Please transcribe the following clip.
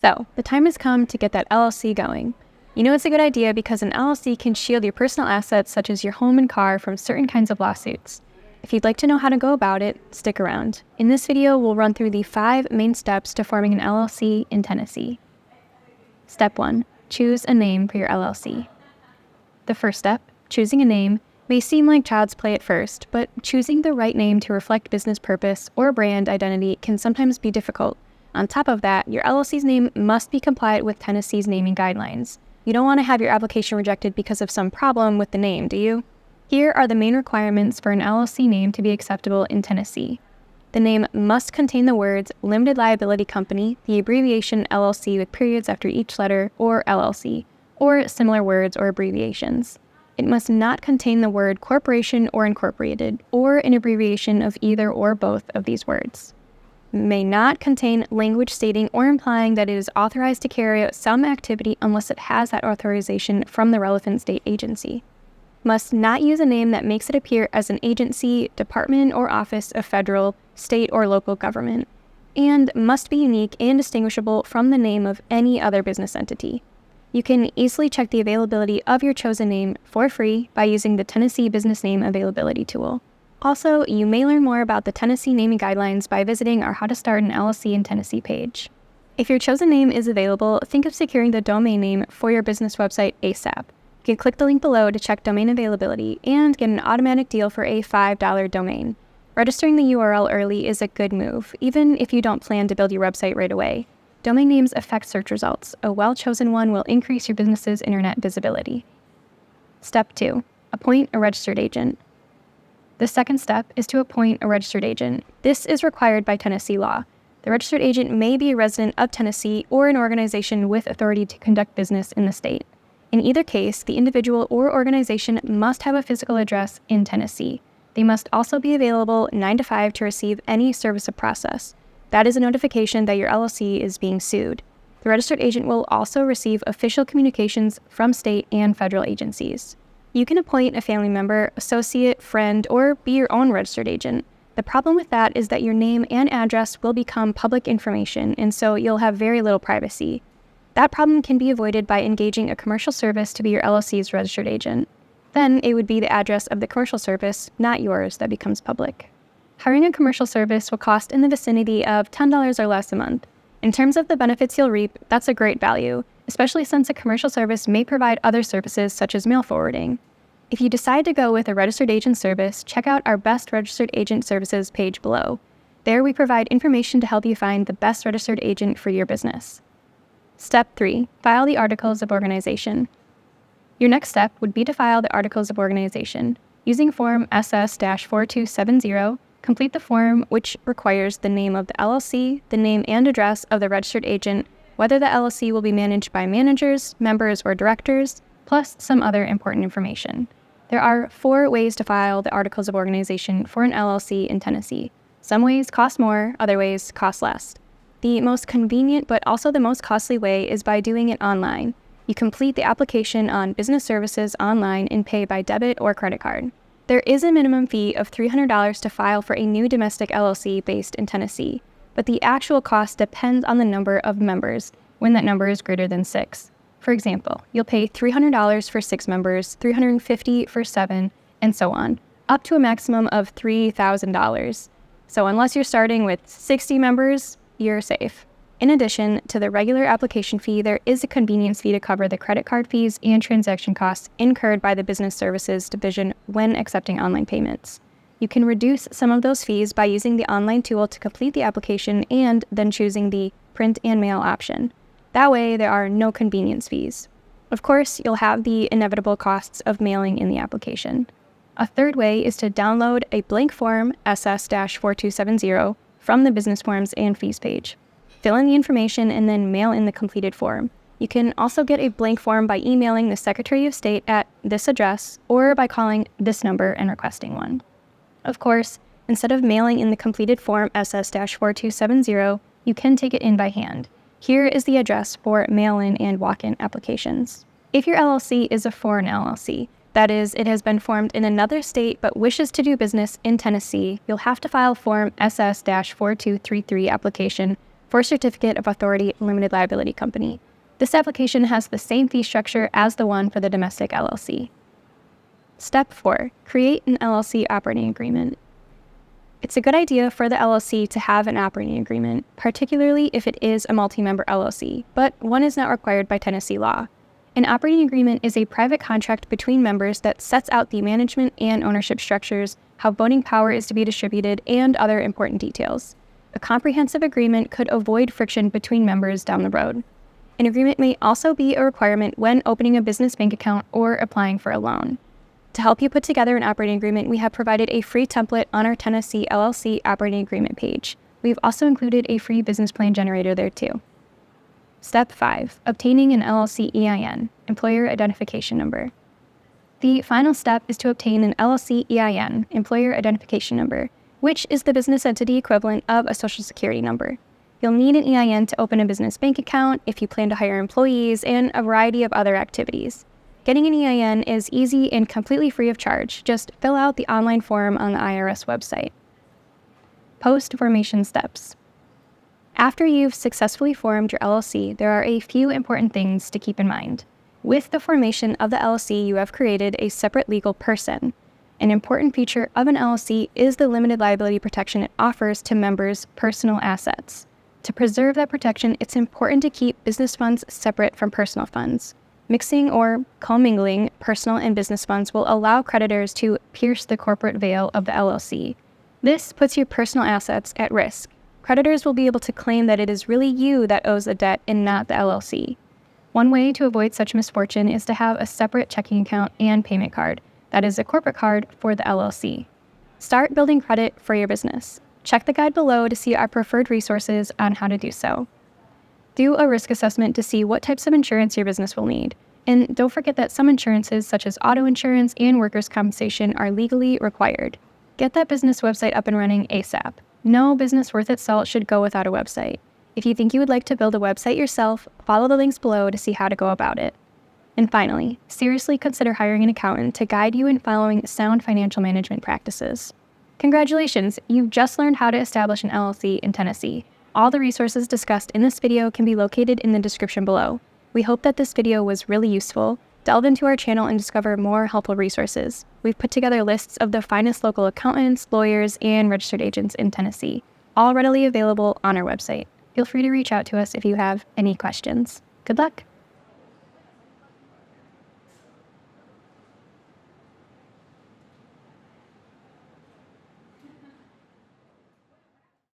So, the time has come to get that LLC going. You know it's a good idea because an LLC can shield your personal assets such as your home and car from certain kinds of lawsuits. If you'd like to know how to go about it, stick around. In this video, we'll run through the 5 main steps to forming an LLC in Tennessee. Step 1. Choose a name for your LLC. The first step, choosing a name, may seem like child's play at first, but choosing the right name to reflect business purpose or brand identity can sometimes be difficult. On top of that, your LLC's name must be compliant with Tennessee's naming guidelines. You don't want to have your application rejected because of some problem with the name, do you? Here are the main requirements for an LLC name to be acceptable in Tennessee. The name must contain the words Limited Liability Company, the abbreviation LLC with periods after each letter, or LLC, or similar words or abbreviations. It must not contain the word corporation or incorporated, or an abbreviation of either or both of these words. May not contain language stating or implying that it is authorized to carry out some activity unless it has that authorization from the relevant state agency. Must not use a name that makes it appear as an agency, department, or office of federal, state, or local government, and must be unique and distinguishable from the name of any other business entity. You can easily check the availability of your chosen name for free by using the Tennessee Business Name Availability tool. Also, you may learn more about the Tennessee naming guidelines by visiting our How to Start an LLC in Tennessee page. If your chosen name is available, think of securing the domain name for your business website ASAP. You can click the link below to check domain availability and get an automatic deal for a $5 domain. Registering the URL early is a good move, even if you don't plan to build your website right away. Domain names affect search results. A well-chosen one will increase your business's internet visibility. Step 2. Appoint a registered agent. The second step is to appoint a registered agent. This is required by Tennessee law. The registered agent may be a resident of Tennessee or an organization with authority to conduct business in the state. In either case, the individual or organization must have a physical address in Tennessee. They must also be available 9 to 5 to receive any service of process. That is a notification that your LLC is being sued. The registered agent will also receive official communications from state and federal agencies. You can appoint a family member, associate, friend, or be your own registered agent. The problem with that is that your name and address will become public information, and so you'll have very little privacy. That problem can be avoided by engaging a commercial service to be your LLC's registered agent. Then it would be the address of the commercial service, not yours, that becomes public. Hiring a commercial service will cost in the vicinity of $10 or less a month. In terms of the benefits you'll reap, that's a great value, especially since a commercial service may provide other services such as mail forwarding. If you decide to go with a registered agent service, check out our Best Registered Agent Services page below. There we provide information to help you find the best registered agent for your business. Step 3. File the Articles of Organization. Your next step would be to file the Articles of Organization. Using Form SS-4270, complete the form, which requires the name of the LLC, the name and address of the registered agent, whether the LLC will be managed by managers, members, or directors, plus some other important information. There are 4 ways to file the Articles of Organization for an LLC in Tennessee. Some ways cost more, other ways cost less. The most convenient but also the most costly way is by doing it online. You complete the application on Business Services online and pay by debit or credit card. There is a minimum fee of $300 to file for a new domestic LLC based in Tennessee, but the actual cost depends on the number of members when that number is greater than 6. For example, you'll pay $300 for 6 members, $350 for 7, and so on, up to a maximum of $3,000. So unless you're starting with 60 members, you're safe. In addition to the regular application fee, there is a convenience fee to cover the credit card fees and transaction costs incurred by the Business Services Division when accepting online payments. You can reduce some of those fees by using the online tool to complete the application and then choosing the print and mail option. That way, there are no convenience fees. Of course, you'll have the inevitable costs of mailing in the application. A third way is to download a blank form SS-4270 from the Business Forms and Fees page. Fill in the information and then mail in the completed form. You can also get a blank form by emailing the Secretary of State at this address or by calling this number and requesting one. Of course, instead of mailing in the completed form SS-4270, you can take it in by hand. Here is the address for mail-in and walk-in applications. If your LLC is a foreign LLC, that is, it has been formed in another state but wishes to do business in Tennessee, you'll have to file Form SS-4233 application for Certificate of Authority Limited Liability Company. This application has the same fee structure as the one for the domestic LLC. Step 4. Create an LLC operating agreement. It's a good idea for the LLC to have an operating agreement, particularly if it is a multi-member LLC, but one is not required by Tennessee law. An operating agreement is a private contract between members that sets out the management and ownership structures, how voting power is to be distributed, and other important details. A comprehensive agreement could avoid friction between members down the road. An agreement may also be a requirement when opening a business bank account or applying for a loan. To help you put together an operating agreement, we have provided a free template on our Tennessee LLC operating agreement page. We've also included a free business plan generator there too. Step 5. Obtaining an LLC EIN, Employer Identification Number. The final step is to obtain an LLC EIN, Employer Identification Number, which is the business entity equivalent of a Social Security number. You'll need an EIN to open a business bank account, if you plan to hire employees, and a variety of other activities. Getting an EIN is easy and completely free of charge. Just fill out the online form on the IRS website. Post-formation steps. After you've successfully formed your LLC, there are a few important things to keep in mind. With the formation of the LLC, you have created a separate legal person. An important feature of an LLC is the limited liability protection it offers to members' personal assets. To preserve that protection, it's important to keep business funds separate from personal funds. Mixing or commingling personal and business funds will allow creditors to pierce the corporate veil of the LLC. This puts your personal assets at risk. Creditors will be able to claim that it is really you that owes a debt and not the LLC. One way to avoid such misfortune is to have a separate checking account and payment card, that is a corporate card for the LLC. Start building credit for your business. Check the guide below to see our preferred resources on how to do so. Do a risk assessment to see what types of insurance your business will need. And don't forget that some insurances, such as auto insurance and workers' compensation, are legally required. Get that business website up and running ASAP. No business worth its salt should go without a website. If you think you would like to build a website yourself, follow the links below to see how to go about it. And finally, seriously consider hiring an accountant to guide you in following sound financial management practices. Congratulations, you've just learned how to establish an LLC in Tennessee. All the resources discussed in this video can be located in the description below. We hope that this video was really useful. Delve into our channel and discover more helpful resources. We've put together lists of the finest local accountants, lawyers, and registered agents in Tennessee, all readily available on our website. Feel free to reach out to us if you have any questions. Good luck!